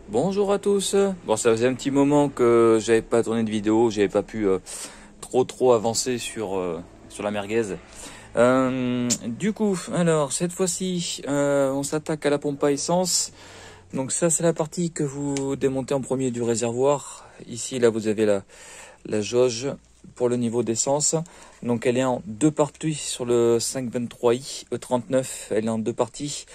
Bonjour à tous. Bon, ça faisait un petit moment que j'avais pas tourné de vidéo, j'avais pas pu trop avancer sur la merguez. Du coup, alors cette fois-ci, on s'attaque à la pompe à essence. Donc ça, c'est la partie que vous démontez en premier du réservoir. Ici, là, vous avez la jauge pour le niveau d'essence. Donc elle est en deux parties sur le 523i E39. Elle est en deux parties.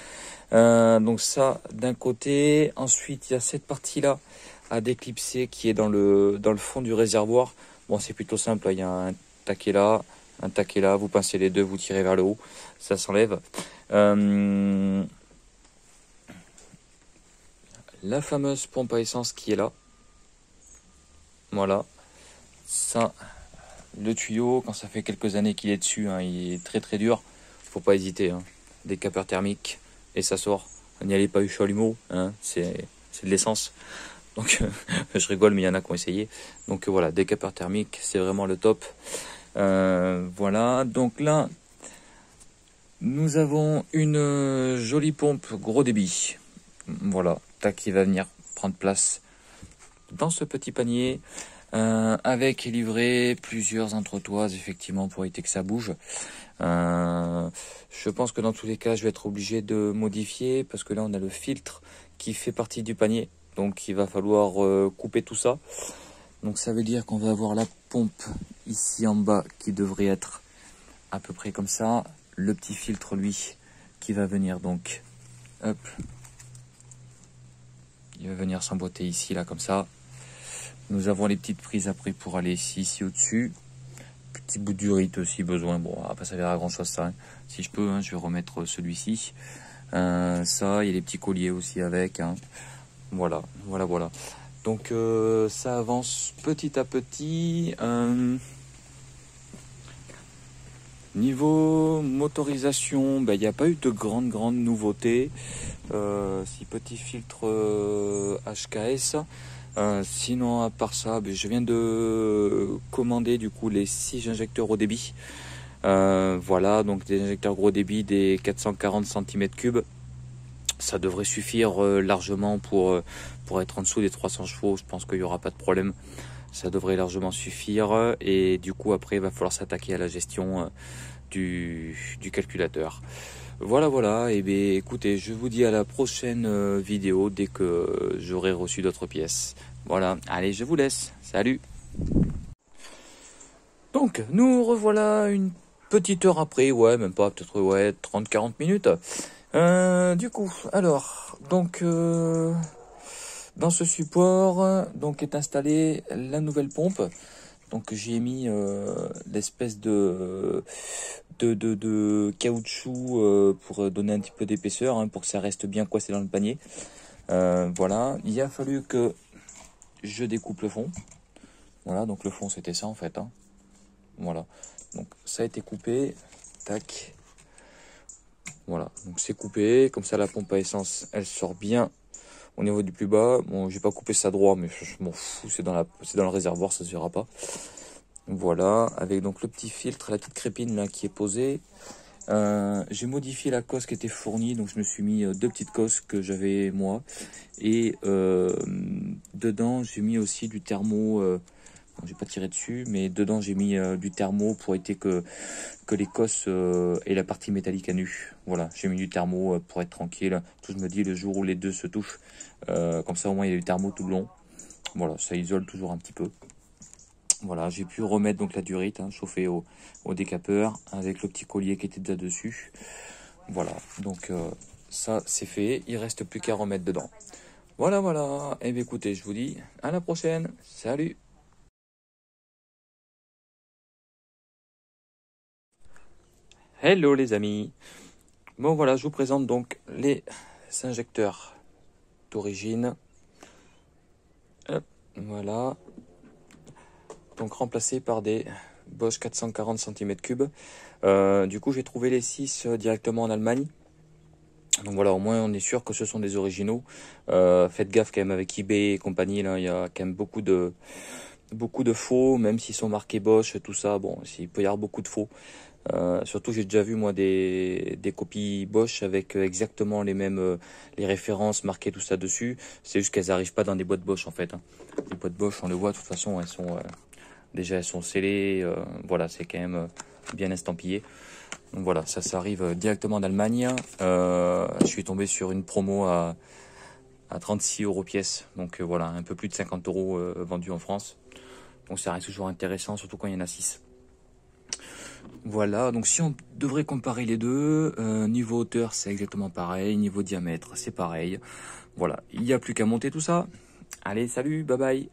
Donc ça d'un côté, ensuite il y a cette partie là à déclipser qui est dans le fond du réservoir. Bon, c'est plutôt simple, il y a un taquet là, vous pincez les deux, vous tirez vers le haut, ça s'enlève. La fameuse pompe à essence qui est là, voilà, ça, le tuyau, quand ça fait quelques années qu'il est dessus, hein, il est très dur, faut pas hésiter, hein. Décapeur thermique et ça sort. N'y allez pas eu chalumeau, hein, c'est de l'essence. Donc je rigole, mais il y en a qui ont essayé. Donc voilà, décapeur thermique, c'est vraiment le top. Voilà, donc là, nous avons une jolie pompe gros débit. Voilà, tac, qui va venir prendre place dans ce petit panier. Avec livré plusieurs entretoises, effectivement, pour éviter que ça bouge. Je pense que dans tous les cas, je vais être obligé de modifier, parce que là, on a le filtre qui fait partie du panier. Donc il va falloir couper tout ça. Donc ça veut dire qu'on va avoir la pompe ici en bas qui devrait être à peu près comme ça. Le petit filtre lui qui va venir donc, hop, il va venir s'emboîter ici là comme ça. Nous avons les petites prises après pour aller ici au-dessus. Petit bout d'urite si besoin. Bon, après ça verra grand chose ça, hein. Si je peux, hein, je vais remettre celui-ci. Ça, il y a les petits colliers aussi avec, hein. Voilà. Donc ça avance petit à petit. Niveau motorisation, il n'y a pas eu de grande nouveauté. Si petit filtre HKS. Sinon, à part ça, je viens de commander du coup les 6 injecteurs au débit. Voilà, donc des injecteurs gros débit des 440 cm3. Ça devrait suffire largement pour être en dessous des 300 chevaux. Je pense qu'il n'y aura pas de problème. Ça devrait largement suffire. Et du coup, après, il va falloir s'attaquer à la gestion du calculateur. Voilà. Et bien, écoutez, je vous dis à la prochaine vidéo dès que j'aurai reçu d'autres pièces. Voilà, allez, je vous laisse. Salut! Donc, nous revoilà une petite heure après. Ouais, même pas, peut-être, ouais, 30-40 minutes. Du coup, alors, donc, dans ce support, donc est installée la nouvelle pompe. Donc j'ai mis l'espèce de caoutchouc pour donner un petit peu d'épaisseur, hein, pour que ça reste bien coincé dans le panier. Voilà, il a fallu que je découpe le fond. Voilà, donc le fond c'était ça en fait, hein. Voilà, donc ça a été coupé, tac. Voilà, donc c'est coupé, comme ça la pompe à essence elle sort bien au niveau du plus bas. Bon, j'ai pas coupé ça droit, mais je m'en fous, c'est dans le réservoir, ça se verra pas. Voilà, avec donc le petit filtre, la petite crépine là qui est posée. J'ai modifié la cosse qui était fournie, donc je me suis mis deux petites cosses que j'avais moi. Et dedans j'ai mis aussi du thermo. Bon, j'ai pas tiré dessus, mais dedans j'ai mis du thermo pour éviter que les cosses aient la partie métallique à nu. Voilà, j'ai mis du thermo pour être tranquille. Tout je me dis le jour où les deux se touchent, comme ça au moins il y a du thermo tout le long. Voilà, ça isole toujours un petit peu. Voilà, j'ai pu remettre donc la durite, hein, chauffée au décapeur avec le petit collier qui était déjà dessus. Voilà, donc ça c'est fait, il reste plus qu'à remettre dedans. Voilà. Et bien écoutez, je vous dis à la prochaine. Salut! Hello les amis. Bon voilà, je vous présente donc les injecteurs d'origine. Hop, voilà. Donc remplacés par des Bosch 440 cm3. Du coup, j'ai trouvé les 6 directement en Allemagne. Donc voilà, au moins on est sûr que ce sont des originaux. Faites gaffe quand même avec eBay et compagnie, là, il y a quand même beaucoup de faux, même s'ils sont marqués Bosch, tout ça. Bon, il peut y avoir beaucoup de faux. Surtout, j'ai déjà vu moi des copies Bosch avec exactement les mêmes les références marquées tout ça dessus. C'est juste qu'elles n'arrivent pas dans des boîtes Bosch en fait, hein. Les boîtes Bosch, on le voit de toute façon, elles sont déjà elles sont scellées. Voilà, c'est quand même bien estampillé. Donc voilà, ça arrive directement d'Allemagne. Je suis tombé sur une promo à 36 € pièce. Donc voilà, un peu plus de 50 € vendus en France. Donc ça reste toujours intéressant, surtout quand il y en a 6. Voilà, donc si on devrait comparer les deux, niveau hauteur c'est exactement pareil, niveau diamètre c'est pareil. Voilà, il n'y a plus qu'à monter tout ça. Allez, salut, bye bye.